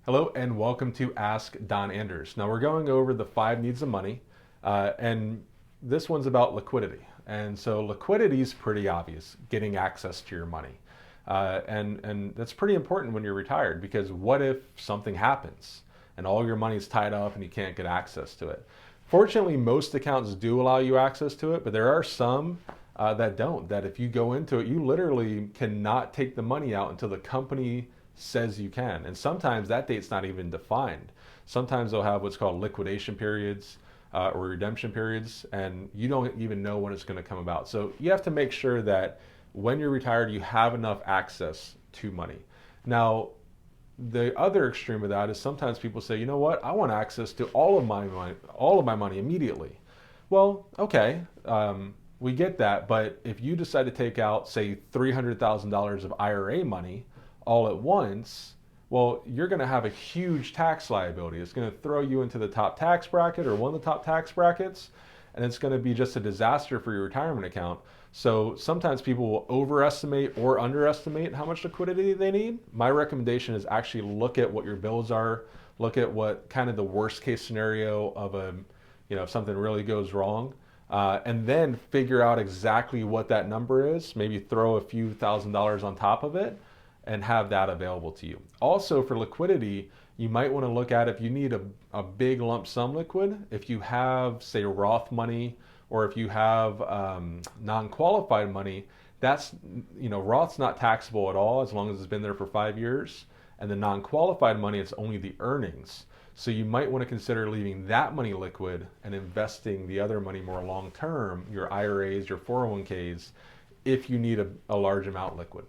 Hello and welcome to Ask Don Anders. Now we're going over the 5 needs of money, and this one's about liquidity. And so liquidity is pretty obvious, getting access to your money. And that's pretty important when you're retired, because what if something happens and all your money is tied up and you can't get access to it? Fortunately, most accounts do allow you access to it, but there are some that don't. That if you go into it, you literally cannot take the money out until the company says you can. And sometimes that date's not even defined. Sometimes they'll have what's called liquidation periods or redemption periods, and you don't even know when it's going to come about. So you have to make sure that when you're retired, you have enough access to money. Now, the other extreme of that is sometimes people say, you know what, I want access to all of my money immediately. Well, okay, we get that, but if you decide to take out, say, $300,000 of IRA money all at once, well, you're going to have a huge tax liability. It's going to throw you into the top tax bracket or one of the top tax brackets, and it's going to be just a disaster for your retirement account. So sometimes people will overestimate or underestimate how much liquidity they need. My recommendation is actually look at what your bills are, look at what kind of the worst case scenario of if something really goes wrong, and then figure out exactly what that number is. Maybe throw a few $1,000s on top of it and have that available to you. Also, for liquidity, you might want to look at if you need a big lump sum liquid. If you have, say, Roth money, or if you have non-qualified money, Roth's not taxable at all as long as it's been there for 5 years. And the non-qualified money, it's only the earnings. So you might want to consider leaving that money liquid and investing the other money more long-term, your IRAs, your 401ks, if you need a large amount liquid.